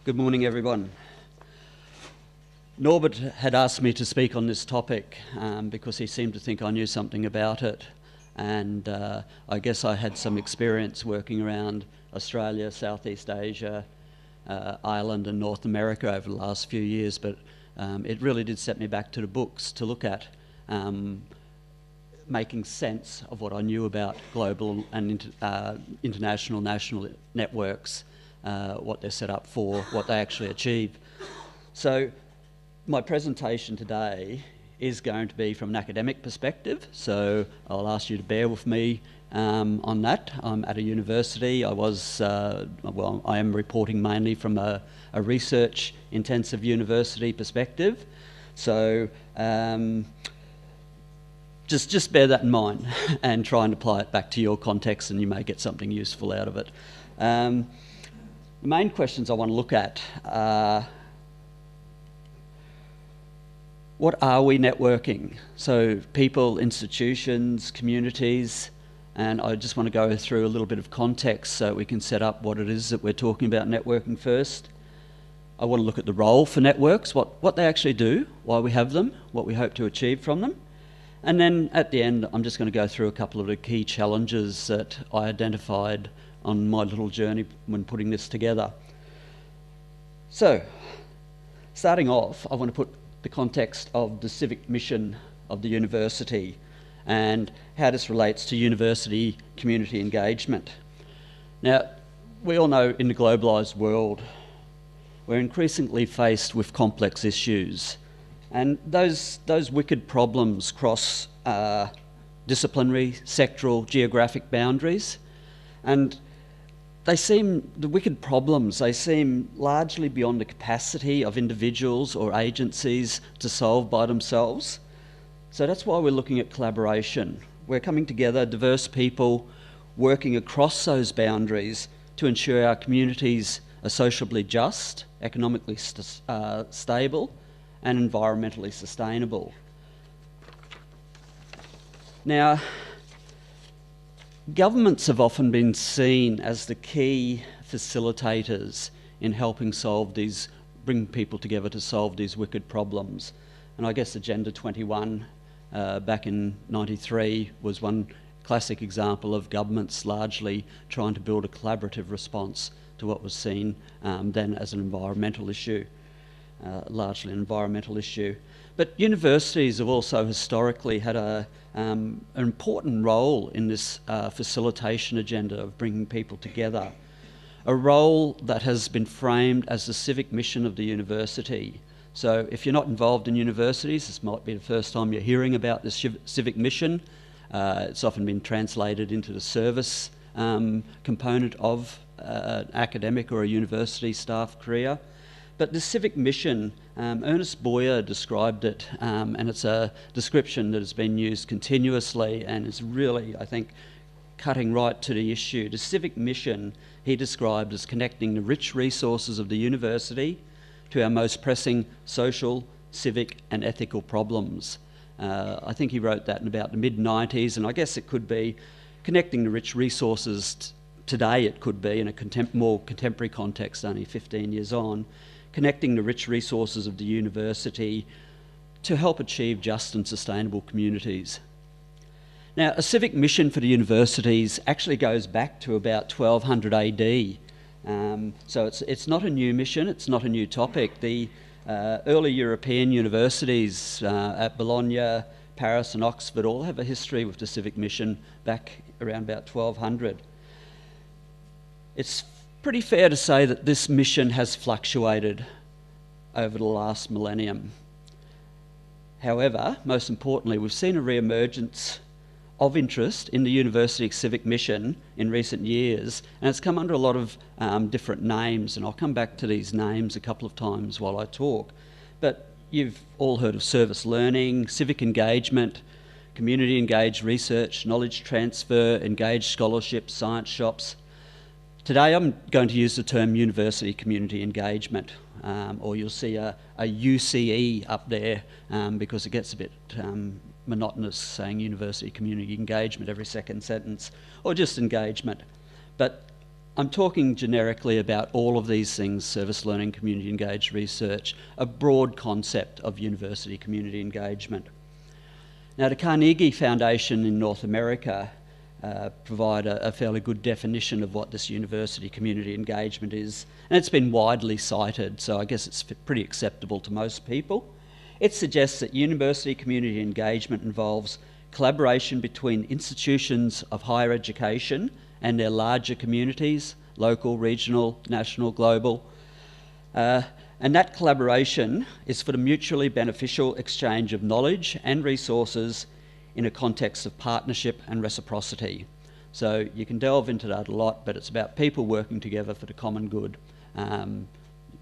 Good morning, everyone. Norbert had asked me to speak on this topic because he seemed to think I knew something about it, and I guess I had some experience working around Australia, Southeast Asia, Ireland and North America over the last few years, but it really did set me back to the books to look at making sense of what I knew about global and international national networks, what they're set up for, what they actually achieve. So my presentation today is going to be from an academic perspective, so I'll ask you to bear with me on that. I'm at a university. I am reporting mainly from a research intensive university perspective, so just bear that in mind and try and apply it back to your context, and you may get something useful out of it. The main questions I want to look at are, what are we networking? So people, institutions, communities, and I just want to go through a little bit of context so we can set up what it is that we're talking about networking first. I want to look at the role for networks, what they actually do, why we have them, what we hope to achieve from them. And then at the end, I'm just going to go through a couple of the key challenges that I identified on my little journey when putting this together. So, starting off, I want to put the context of the civic mission of the university and how this relates to university community engagement. Now, we all know in the globalised world, we're increasingly faced with complex issues, and those wicked problems cross disciplinary, sectoral, geographic boundaries, and the wicked problems, they seem largely beyond the capacity of individuals or agencies to solve by themselves. So that's why we're looking at collaboration. We're coming together, diverse people, working across those boundaries to ensure our communities are sociably just, economically stable, and environmentally sustainable. Now, governments have often been seen as the key facilitators in helping bring people together to solve these wicked problems. And I guess Agenda 21 back in '93 was one classic example of governments largely trying to build a collaborative response to what was seen then as an environmental issue, largely an environmental issue. But universities have also historically had an important role in this facilitation agenda of bringing people together, a role that has been framed as the civic mission of the university. So if you're not involved in universities, this might be the first time you're hearing about this civic mission. It's often been translated into the service component of an academic or a university staff career. But the civic mission, Ernest Boyer described it, and it's a description that has been used continuously and is really, I think, cutting right to the issue. The civic mission he described as connecting the rich resources of the university to our most pressing social, civic and ethical problems. I think he wrote that in about the mid-90s, and I guess it could be connecting the rich resources today. It could be in a more contemporary context, only 15 years on, connecting the rich resources of the university to help achieve just and sustainable communities. Now, a civic mission for the universities actually goes back to about 1200 AD. So it's not a new mission, it's not a new topic. The early European universities at Bologna, Paris and Oxford all have a history with the civic mission back around about 1200. It's pretty fair to say that this mission has fluctuated over the last millennium. However, most importantly, we've seen a re-emergence of interest in the university civic mission in recent years, and it's come under a lot of different names, and I'll come back to these names a couple of times while I talk. But you've all heard of service learning, civic engagement, community engaged research, knowledge transfer, engaged scholarship, science shops. Today I'm going to use the term university community engagement, or you'll see a UCE up there because it gets a bit monotonous saying university community engagement every second sentence, or just engagement. But I'm talking generically about all of these things: service learning, community engaged research, a broad concept of university community engagement. Now, the Carnegie Foundation in North America provide a fairly good definition of what this university community engagement is, and it's been widely cited, so I guess it's pretty acceptable to most people. It suggests that university community engagement involves collaboration between institutions of higher education and their larger communities, local, regional, national, global. And that collaboration is for the mutually beneficial exchange of knowledge and resources in a context of partnership and reciprocity. So you can delve into that a lot, but it's about people working together for the common good.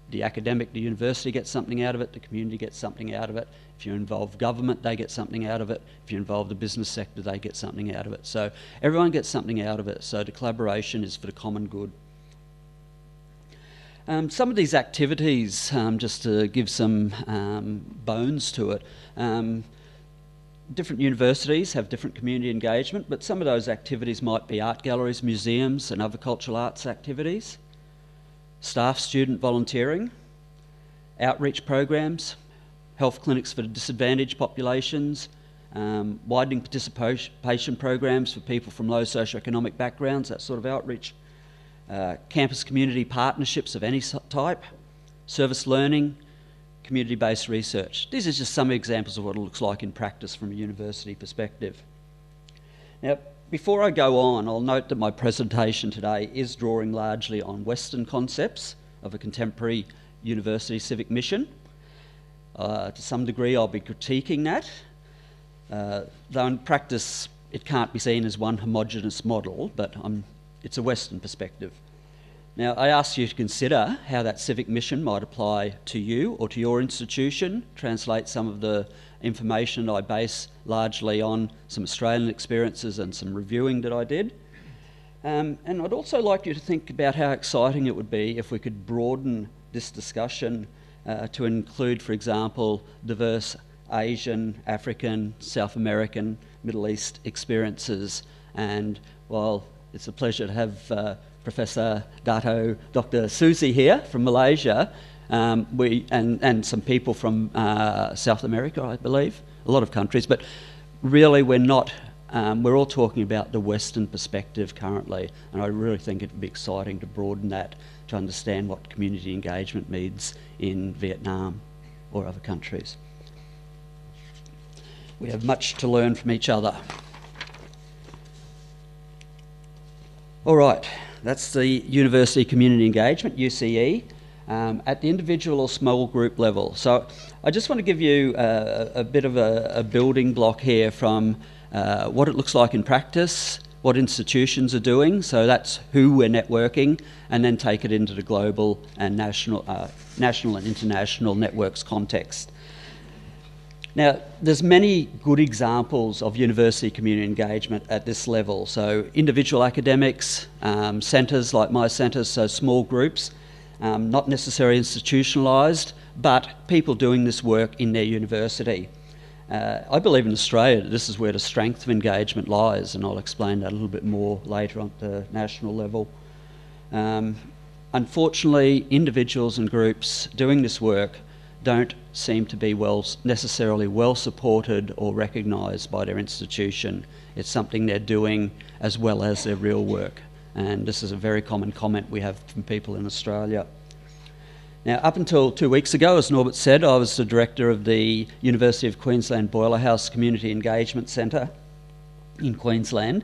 The academic, the university gets something out of it, the community gets something out of it. If you involve government, they get something out of it. If you involve the business sector, they get something out of it. So everyone gets something out of it. So the collaboration is for the common good. Some of these activities, just to give some bones to it, different universities have different community engagement, but some of those activities might be art galleries, museums and other cultural arts activities, staff student volunteering, outreach programs, health clinics for disadvantaged populations, widening participation programs for people from low socioeconomic backgrounds, that sort of outreach, campus community partnerships of any type, service learning, community-based research. These are just some examples of what it looks like in practice from a university perspective. Now, before I go on, I'll note that my presentation today is drawing largely on Western concepts of a contemporary university civic mission. To some degree, I'll be critiquing that, though in practice it can't be seen as one homogenous model, but it's a Western perspective. Now, I ask you to consider how that civic mission might apply to you or to your institution, translate some of the information I base largely on some Australian experiences and some reviewing that I did. And I'd also like you to think about how exciting it would be if we could broaden this discussion to include, for example, diverse Asian, African, South American, Middle East experiences. And while it's a pleasure to have Professor Dr. Susie here from Malaysia, and some people from South America, I believe, a lot of countries, but really we're all talking about the Western perspective currently, and I really think it would be exciting to broaden that to understand what community engagement means in Vietnam or other countries. We have much to learn from each other. All right. That's the University Community Engagement, UCE, at the individual or small group level. So I just want to give you a bit of a building block here from what it looks like in practice, what institutions are doing, so that's who we're networking, and then take it into the global and national and international networks context. Now, there's many good examples of university community engagement at this level. So individual academics, centres like my centres, so small groups, not necessarily institutionalised, but people doing this work in their university. I believe in Australia that this is where the strength of engagement lies, and I'll explain that a little bit more later on the national level. Unfortunately, individuals and groups doing this work don't seem to be necessarily well supported or recognised by their institution. It's something they're doing as well as their real work. And this is a very common comment we have from people in Australia. Now, up until 2 weeks ago, as Norbert said, I was the director of the University of Queensland Boiler House Community Engagement Centre in Queensland,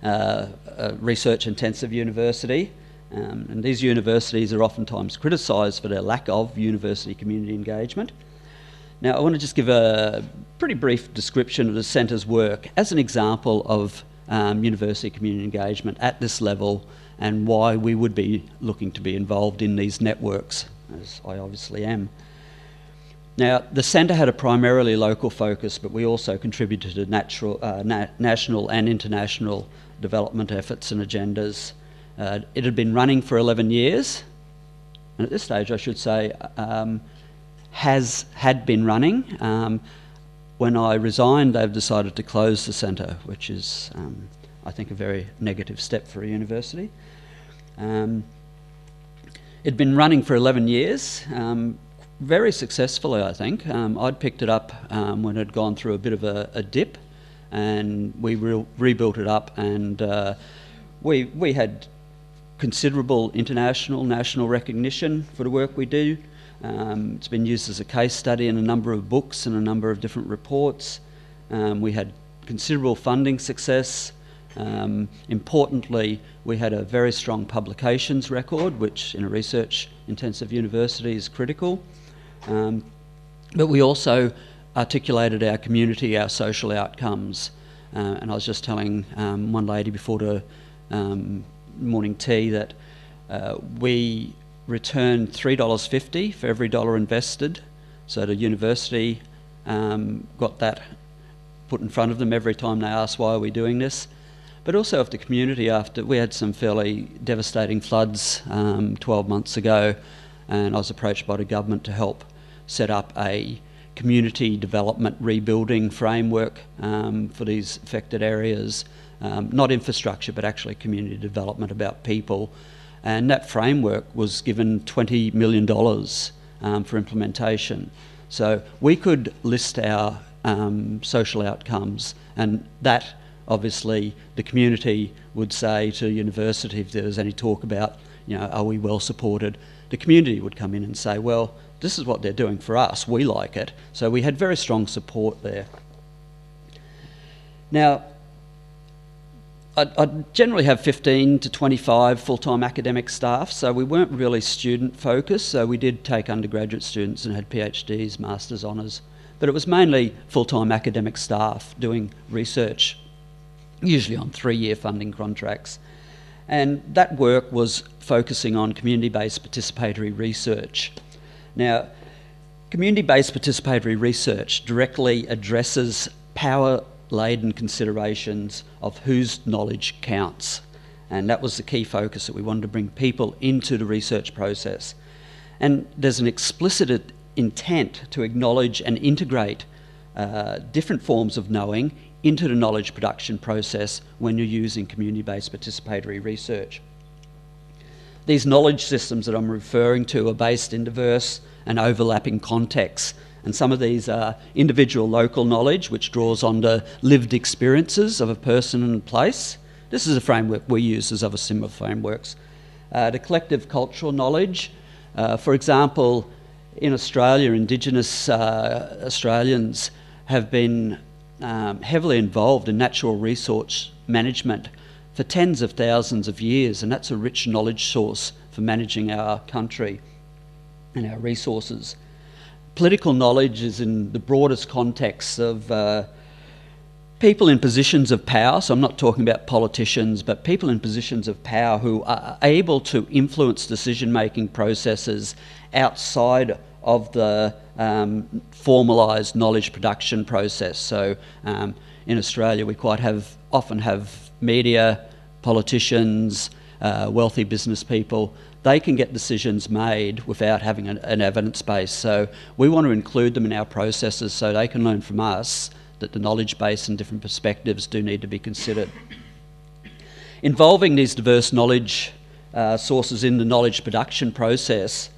a research-intensive university. And these universities are oftentimes criticised for their lack of university community engagement. Now, I want to just give a pretty brief description of the centre's work as an example of university community engagement at this level and why we would be looking to be involved in these networks, as I obviously am. Now, the centre had a primarily local focus, but we also contributed to national and international development efforts and agendas. It had been running for 11 years, and at this stage I should say had been running. When I resigned, they've decided to close the centre, which is, I think, a very negative step for a university. It'd been running for 11 years, very successfully, I think. I'd picked it up when it had gone through a bit of a dip, and we rebuilt it up, and we had considerable international, national recognition for the work we do. It's been used as a case study in a number of books and a number of different reports. We had considerable funding success. Importantly, we had a very strong publications record, which in a research-intensive university is critical. But we also articulated our community, our social outcomes. And I was just telling one lady before the morning tea that we returned $3.50 for every dollar invested. So the university got that put in front of them every time they asked, why are we doing this? But also of the community, after we had some fairly devastating floods 12 months ago, and I was approached by the government to help set up a community development rebuilding framework for these affected areas. Not infrastructure, but actually community development about people. And that framework was given $20 million for implementation. So we could list our social outcomes, and that obviously the community would say to the university, if there was any talk about, you know, are we well supported, the community would come in and say, well, this is what they're doing for us, we like it. So we had very strong support there. Now, I generally have 15 to 25 full-time academic staff, so we weren't really student-focused, so we did take undergraduate students and had PhDs, master's honours, but it was mainly full-time academic staff doing research, usually on 3-year funding contracts. And that work was focusing on community-based participatory research. Now, community-based participatory research directly addresses power-laden considerations of whose knowledge counts. And that was the key focus, that we wanted to bring people into the research process. And there's an explicit intent to acknowledge and integrate different forms of knowing into the knowledge production process when you're using community-based participatory research. These knowledge systems that I'm referring to are based in diverse and overlapping contexts, and some of these are individual local knowledge, which draws on the lived experiences of a person and place. This is a framework we use as other similar frameworks. The collective cultural knowledge, for example, in Australia, Indigenous Australians have been heavily involved in natural resource management for tens of thousands of years, and that's a rich knowledge source for managing our country and our resources. Political knowledge is in the broadest context of people in positions of power, so I'm not talking about politicians, but people in positions of power who are able to influence decision-making processes outside of the formalised knowledge production process. So in Australia we quite often have media, politicians, wealthy business people. They can get decisions made without having an evidence base. So we want to include them in our processes so they can learn from us that the knowledge base and different perspectives do need to be considered. Involving these diverse knowledge sources in the knowledge production process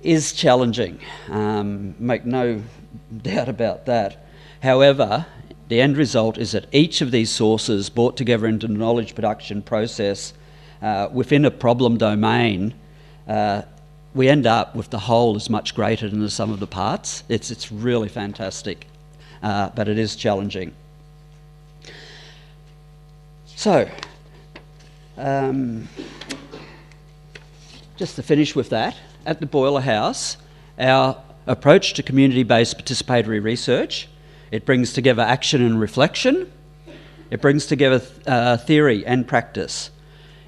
is challenging, make no doubt about that. However, the end result is that each of these sources brought together into the knowledge production process within a problem domain, we end up with the whole is much greater than the sum of the parts. It's really fantastic, but it is challenging. So, just to finish with that, at the Boiler House, our approach to community-based participatory research, it brings together action and reflection, it brings together theory and practice.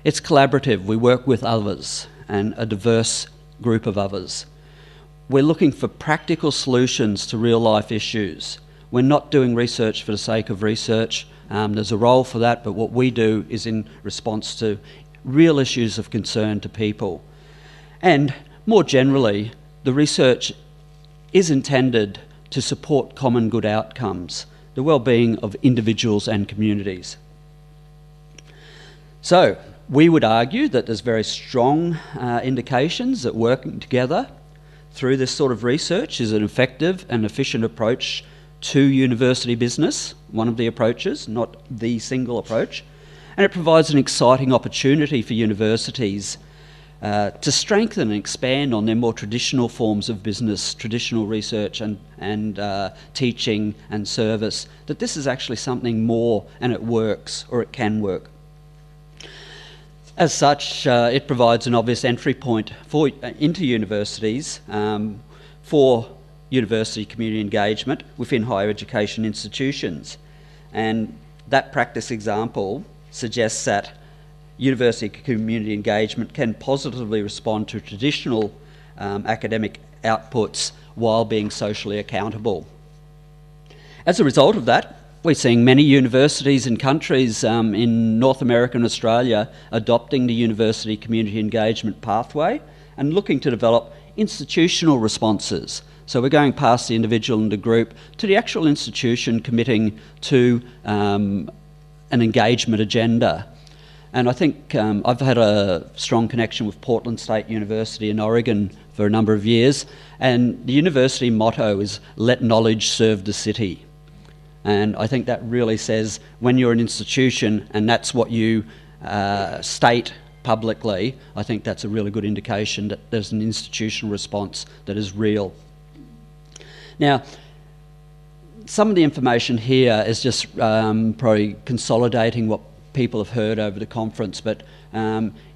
It's collaborative, we work with others and a diverse group of others. We're looking for practical solutions to real-life issues. We're not doing research for the sake of research. There's a role for that, but what we do is in response to real issues of concern to people. And more generally, the research is intended to support common good outcomes, the well-being of individuals and communities. So, We would argue that there's very strong indications that working together through this sort of research is an effective and efficient approach to university business, one of the approaches, not the single approach, and it provides an exciting opportunity for universities to strengthen and expand on their more traditional forms of business, traditional research and teaching and service, that this is actually something more and it works, or it can work. As such, it provides an obvious entry point into universities for university community engagement within higher education institutions. And that practice example suggests that university community engagement can positively respond to traditional academic outputs while being socially accountable. As a result of that, we're seeing many universities and countries in North America and Australia adopting the university community engagement pathway and looking to develop institutional responses. So we're going past the individual and the group to the actual institution committing to an engagement agenda. And I think I've had a strong connection with Portland State University in Oregon for a number of years, and the university motto is "Let knowledge serve the city." And I think that really says when you're an institution and that's what you state publicly, I think that's a really good indication that there's an institutional response that is real. Now, some of the information here is just probably consolidating what people have heard over the conference, but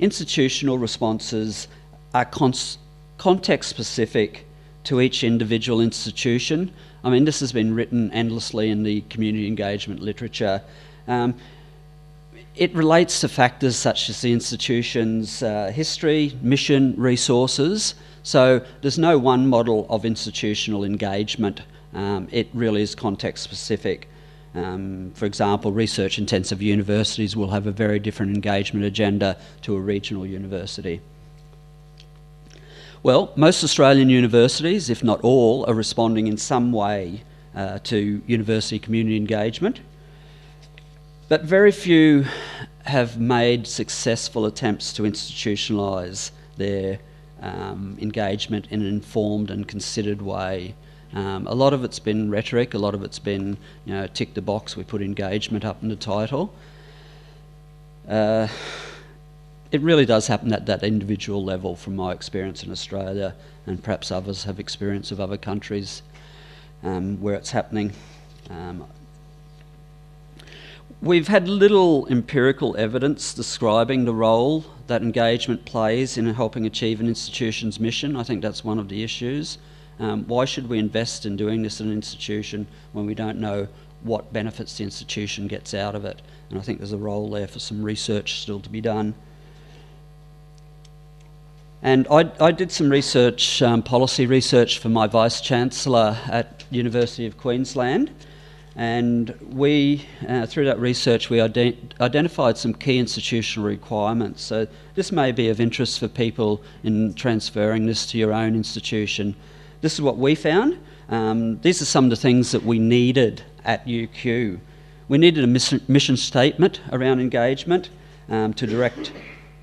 institutional responses are context specific to each individual institution. I mean, this has been written endlessly in the community engagement literature. It relates to factors such as the institution's history, mission, resources. So there's no one model of institutional engagement. It really is context specific. For example, research-intensive universities will have a very different engagement agenda to a regional university. Well, most Australian universities, if not all, are responding in some way to university community engagement, but very few have made successful attempts to institutionalise their engagement in an informed and considered way. A lot of it's been rhetoric, a lot of it's been, tick the box, we put engagement up in the title. It really does happen at that individual level from my experience in Australia, and perhaps others have experience of other countries where it's happening. We've had little empirical evidence describing the role that engagement plays in helping achieve an institution's mission. I think that's one of the issues. Why should we invest in doing this in an institution when we don't know what benefits the institution gets out of it? And I think there's a role there for some research still to be done. And I did some research, policy research for my Vice-Chancellor at University of Queensland, and we, through that research, we identified some key institutional requirements. So this may be of interest for people in transferring this to your own institution. This is what we found. These are some of the things that we needed at UQ. We needed a mission statement around engagement to direct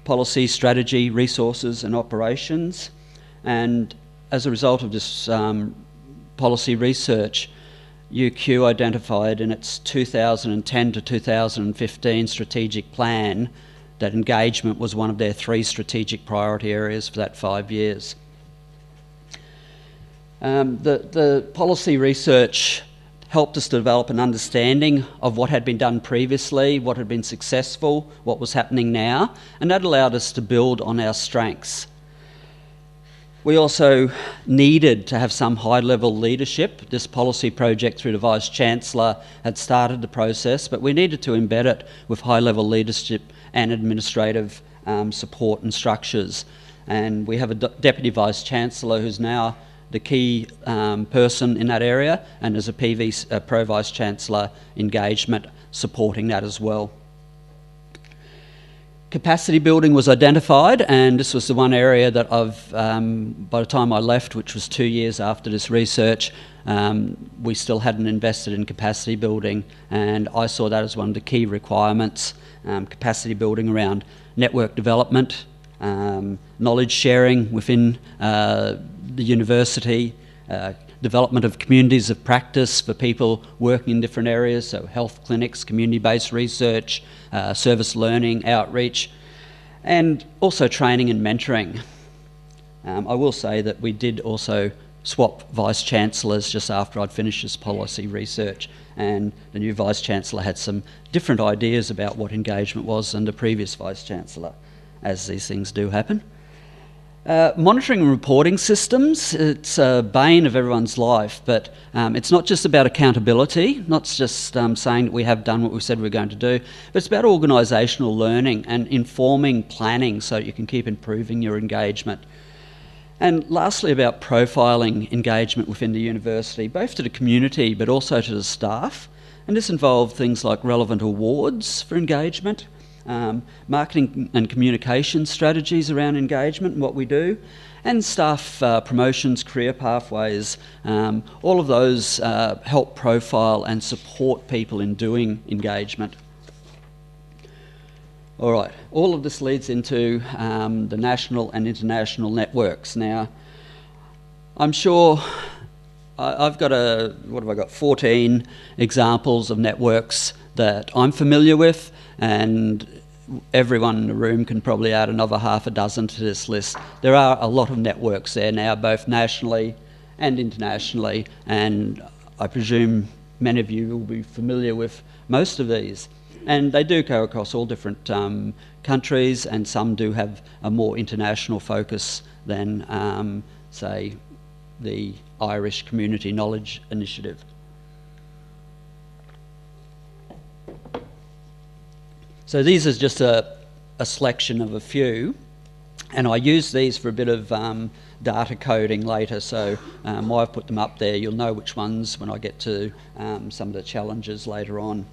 policy, strategy, resources and operations. And as a result of this policy research, UQ identified in its 2010 to 2015 strategic plan that engagement was one of their 3 strategic priority areas for that 5 years. The policy research helped us to develop an understanding of what had been done previously, what had been successful, what was happening now, and that allowed us to build on our strengths. We also needed to have some high-level leadership. This policy project through the Vice-Chancellor had started the process, but we needed to embed it with high-level leadership and administrative support and structures. And we have a Deputy Vice-Chancellor who's now the key person in that area, and as a Pro Vice-Chancellor engagement supporting that as well. Capacity building was identified, and this was the one area that by the time I left, which was 2 years after this research, we still hadn't invested in capacity building, and I saw that as one of the key requirements, capacity building around network development, knowledge sharing within the university, development of communities of practice for people working in different areas, so health clinics, community-based research, service learning, outreach, and also training and mentoring. I will say that we did also swap Vice-Chancellors just after I'd finished this policy research, and the new Vice-Chancellor had some different ideas about what engagement was than the previous Vice-Chancellor, as these things do happen. Monitoring and reporting systems, it's a bane of everyone's life, but it's not just about accountability, not just saying that we have done what we said we were going to do, but it's about organisational learning and informing planning so you can keep improving your engagement. And lastly, about profiling engagement within the university, both to the community but also to the staff. And this involved things like relevant awards for engagement, marketing and communication strategies around engagement and what we do, and staff promotions, career pathways. All of those help profile and support people in doing engagement. All right, all of this leads into the national and international networks. Now, I'm sure I've got 14 examples of networks that I'm familiar with, and everyone in the room can probably add another half a dozen to this list. There are a lot of networks there now, both nationally and internationally, and I presume many of you will be familiar with most of these. And they do go across all different countries, and some do have a more international focus than, say, the Irish Community Knowledge Initiative. So these are just a selection of a few, and I use these for a bit of data coding later, so why I've put them up there, you'll know which ones when I get to some of the challenges later on.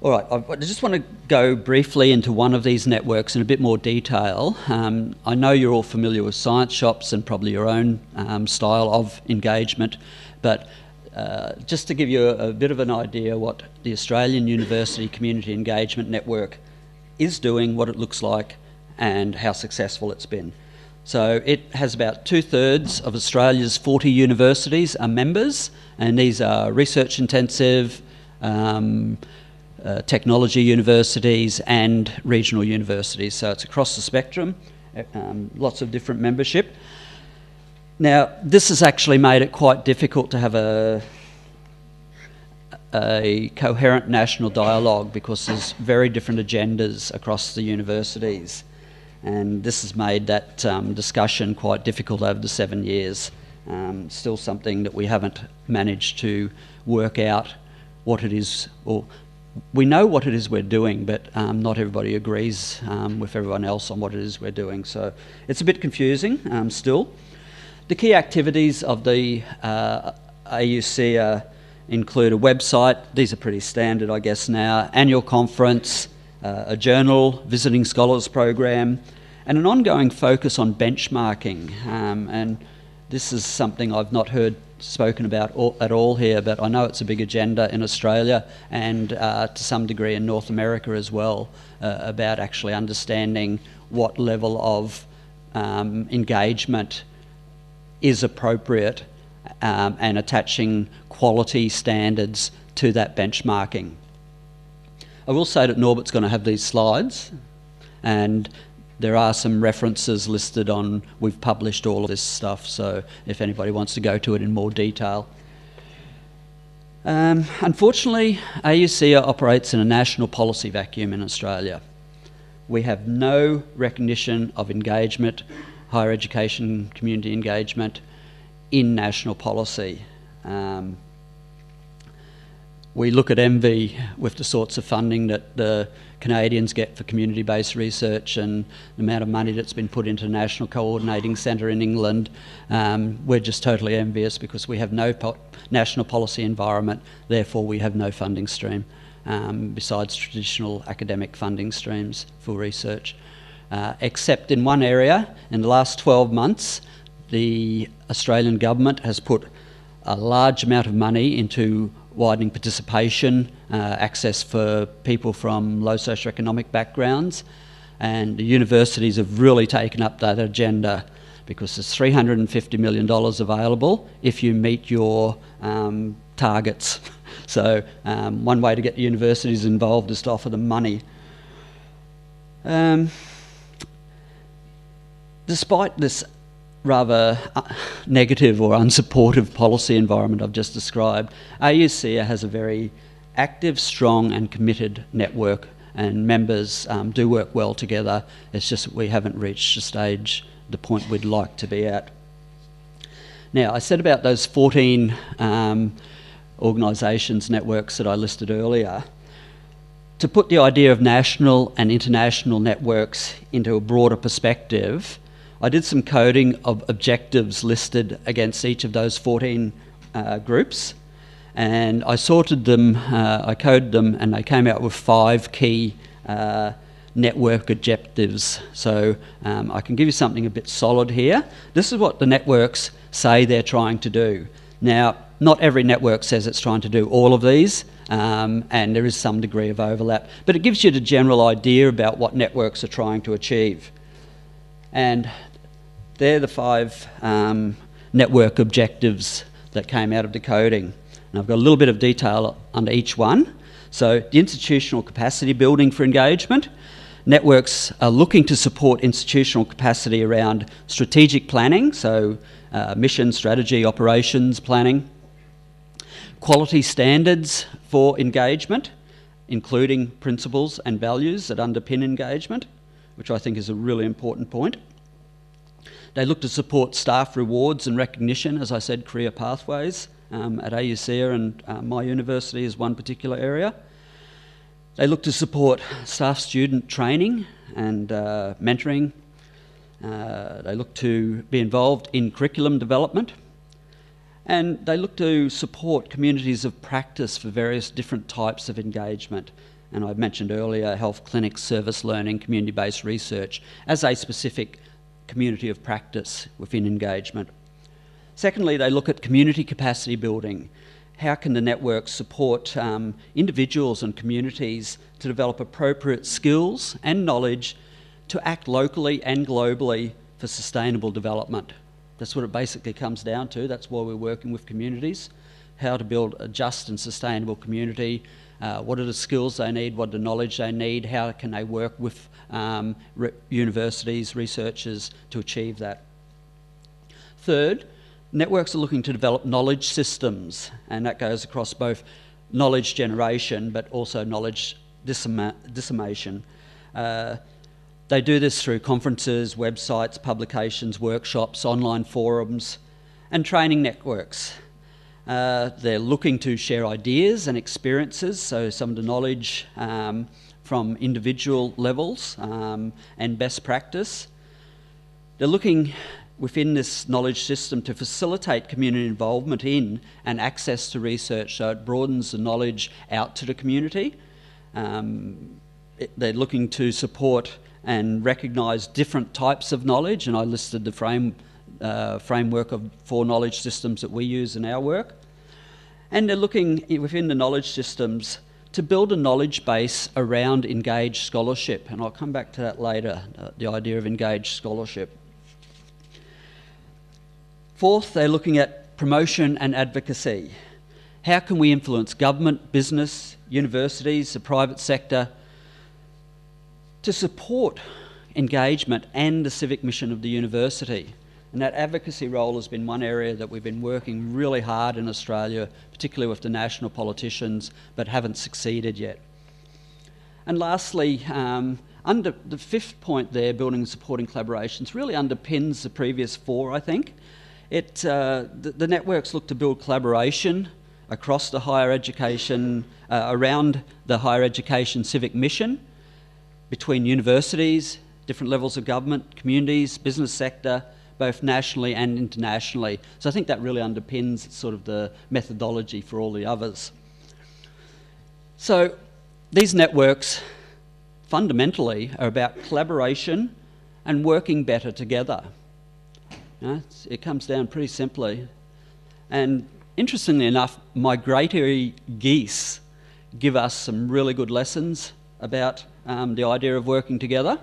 All right, I just want to go briefly into one of these networks in a bit more detail. I know you're all familiar with science shops and probably your own style of engagement, but just to give you a bit of an idea what the Australian University Community Engagement Network is doing, what it looks like, and how successful it's been. So it has about 2/3 of Australia's 40 universities are members, and these are research intensive, technology universities and regional universities. So it's across the spectrum, lots of different membership. Now, this has actually made it quite difficult to have a coherent national dialogue because there's very different agendas across the universities. And this has made that discussion quite difficult over the 7 years. Still something that we haven't managed to work out what it is, or we know what it is we're doing, but not everybody agrees with everyone else on what it is we're doing. So it's a bit confusing still. The key activities of the AUC include a website. These are pretty standard, I guess, now. Annual conference, a journal, visiting scholars program, and an ongoing focus on benchmarking. And this is something I've not heard spoken about at all here, but I know it's a big agenda in Australia and to some degree in North America as well, about actually understanding what level of engagement is appropriate and attaching quality standards to that benchmarking. I will say that Norbert's going to have these slides, and there are some references listed on, we've published all of this stuff, so if anybody wants to go to it in more detail. Unfortunately, AUCA operates in a national policy vacuum in Australia. We have no recognition of engagement, higher education community engagement in national policy. We look at envy with the sorts of funding that the Canadians get for community-based research and the amount of money that's been put into the National Coordinating Centre in England. We're just totally envious because we have no national policy environment, therefore we have no funding stream besides traditional academic funding streams for research. Except in one area, in the last 12 months, the Australian government has put a large amount of money into widening participation, access for people from low socioeconomic backgrounds, and the universities have really taken up that agenda because there's $350 million available if you meet your targets. So one way to get the universities involved is to offer them money. Despite this rather negative or unsupportive policy environment I've just described, AUCA has a very active, strong and committed network, and members do work well together. It's just that we haven't reached the point we'd like to be at. Now, I said about those 14 organisations, networks that I listed earlier. To put the idea of national and international networks into a broader perspective, I did some coding of objectives listed against each of those 14 groups, and I sorted them, I coded them, and they came out with 5 key network objectives. So I can give you something a bit solid here. This is what the networks say they're trying to do. Now, not every network says it's trying to do all of these, and there is some degree of overlap, but it gives you the general idea about what networks are trying to achieve. And they're the 5 network objectives that came out of the coding. And I've got a little bit of detail under each one. So the institutional capacity building for engagement. Networks are looking to support institutional capacity around strategic planning, so mission, strategy, operations planning. Quality standards for engagement, including principles and values that underpin engagement, which I think is a really important point. They look to support staff rewards and recognition, as I said, career pathways at AUCA and my university is one particular area. They look to support staff-student training and mentoring. They look to be involved in curriculum development. And they look to support communities of practice for various different types of engagement. And I mentioned earlier health clinics, service learning, community-based research as a specific community of practice within engagement. Secondly, they look at community capacity building. How can the network support individuals and communities to develop appropriate skills and knowledge to act locally and globally for sustainable development? That's what it basically comes down to. That's why we're working with communities. How to build a just and sustainable community. What are the skills they need? What are the knowledge they need? How can they work with universities, researchers to achieve that? Third, networks are looking to develop knowledge systems, and that goes across both knowledge generation but also knowledge dissemination. They do this through conferences, websites, publications, workshops, online forums, and training networks. They're looking to share ideas and experiences, so some of the knowledge from individual levels and best practice. They're looking within this knowledge system to facilitate community involvement in and access to research, so it broadens the knowledge out to the community. They're looking to support and recognise different types of knowledge, and I listed the framework of 4 knowledge systems that we use in our work. And they're looking within the knowledge systems to build a knowledge base around engaged scholarship, and I'll come back to that later, the idea of engaged scholarship. Fourth, they're looking at promotion and advocacy. How can we influence government, business, universities, the private sector to support engagement and the civic mission of the university? And that advocacy role has been one area that we've been working really hard in Australia, particularly with the national politicians, but haven't succeeded yet. And lastly, under the 5th point there, building and supporting collaborations, really underpins the previous 4, I think. The networks look to build collaboration across the higher education, around the higher education civic mission, between universities, different levels of government, communities, business sector, both nationally and internationally. So I think that really underpins sort of the methodology for all the others. So these networks fundamentally are about collaboration and working better together. You know, it comes down pretty simply. And interestingly enough, migratory geese give us some really good lessons about the idea of working together.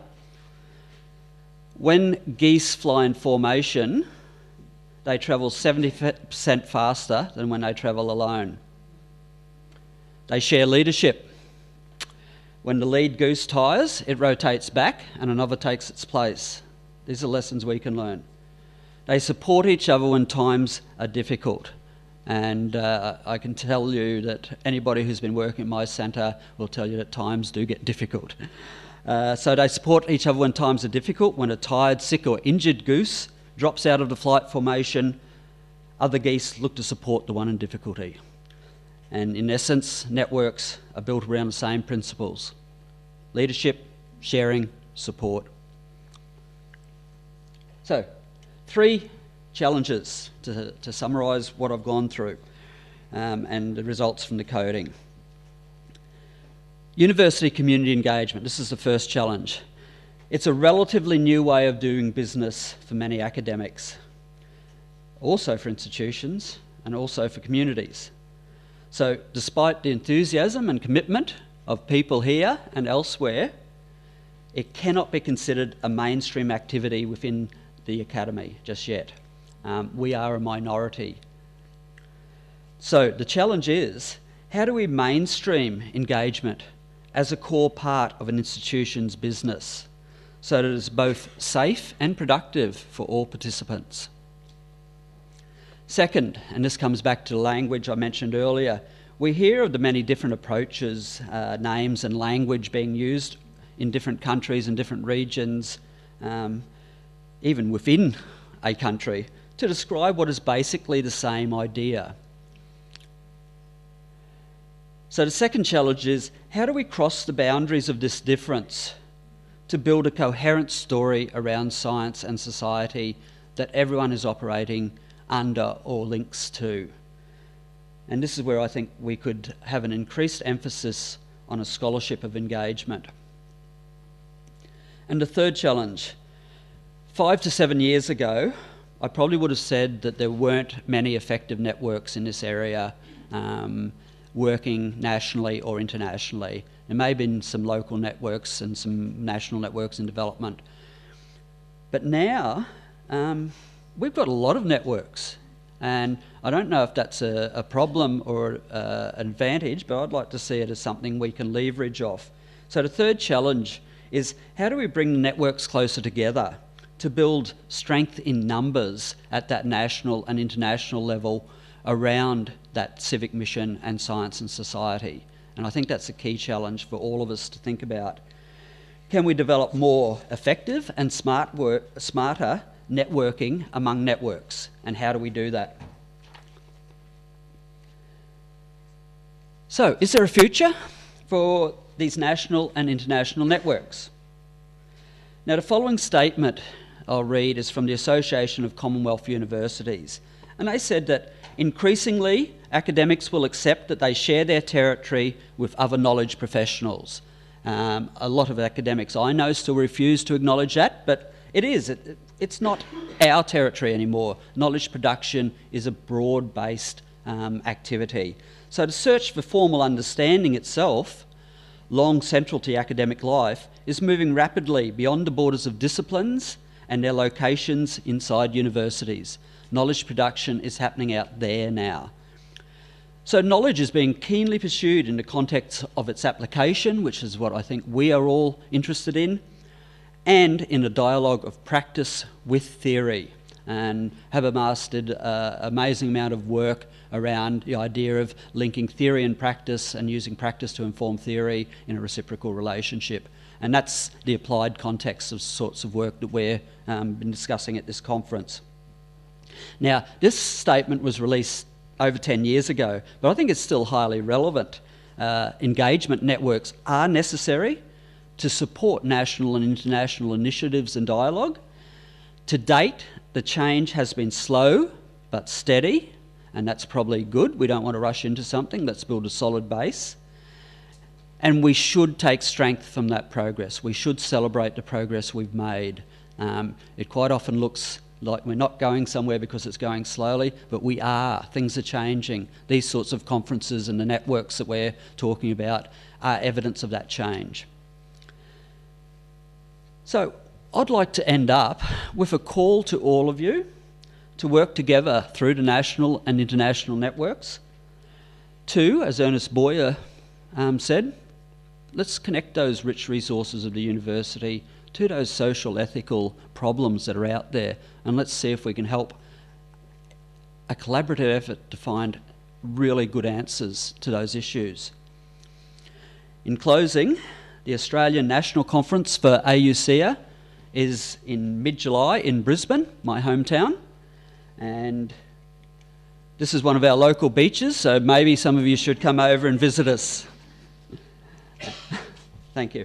When geese fly in formation, they travel 70% faster than when they travel alone. They share leadership. When the lead goose tires, it rotates back and another takes its place. These are lessons we can learn. They support each other when times are difficult. And I can tell you that anybody who's been working at my centre will tell you that times do get difficult. So they support each other when times are difficult. When a tired, sick or injured goose drops out of the flight formation, other geese look to support the one in difficulty. And in essence, networks are built around the same principles: leadership, sharing, support. So, 3 challenges to summarise what I've gone through and the results from the coding. University community engagement. This is the first challenge. It's a relatively new way of doing business for many academics, also for institutions and also for communities. So despite the enthusiasm and commitment of people here and elsewhere, it cannot be considered a mainstream activity within the academy just yet. We are a minority. So the challenge is, how do we mainstream engagement as a core part of an institution's business so that it is both safe and productive for all participants? Second, and this comes back to the language I mentioned earlier, we hear of the many different approaches, names and language being used in different countries and different regions, even within a country, to describe what is basically the same idea. So the second challenge is, how do we cross the boundaries of this difference to build a coherent story around science and society that everyone is operating under or links to? And this is where I think we could have an increased emphasis on a scholarship of engagement. And the third challenge, 5 to 7 years ago, I probably would have said that there weren't many effective networks in this area working nationally or internationally. There may have been some local networks and some national networks in development. But now, we've got a lot of networks. And I don't know if that's a problem or an advantage, but I'd like to see it as something we can leverage off. So the third challenge is, how do we bring the networks closer together to build strength in numbers at that national and international level around that civic mission and science and society? And I think that's a key challenge for all of us to think about. Can we develop more effective and smarter networking among networks? And how do we do that? So, is there a future for these national and international networks? Now, the following statement I'll read is from the Association of Commonwealth Universities. And they said that increasingly academics will accept that they share their territory with other knowledge professionals. A lot of academics I know still refuse to acknowledge that, but it's not our territory anymore. Knowledge production is a broad-based activity. So the search for formal understanding itself, long central to academic life, is moving rapidly beyond the borders of disciplines and their locations inside universities. Knowledge production is happening out there now. So knowledge is being keenly pursued in the context of its application, which is what I think we are all interested in, and in a dialogue of practice with theory, and have amassed an amazing amount of work around the idea of linking theory and practice and using practice to inform theory in a reciprocal relationship. And that's the applied context of sorts of work that we've been discussing at this conference. Now, this statement was released over 10 years ago, but I think it's still highly relevant. Engagement networks are necessary to support national and international initiatives and dialogue. To date, the change has been slow but steady, and that's probably good. We don't want to rush into something. Let's build a solid base. And we should take strength from that progress. We should celebrate the progress we've made. It quite often looks Like, we're not going somewhere because it's going slowly, but we are. Things are changing. These sorts of conferences and the networks that we're talking about are evidence of that change. So I'd like to end up with a call to all of you to work together through the national and international networks. Two, as Ernest Boyer said, let's connect those rich resources of the university to those social, ethical problems that are out there, and let's see if we can help a collaborative effort to find really good answers to those issues. In closing, the Australian National Conference for AUCA is in mid-July in Brisbane, my hometown, and this is one of our local beaches, so maybe some of you should come over and visit us. Thank you.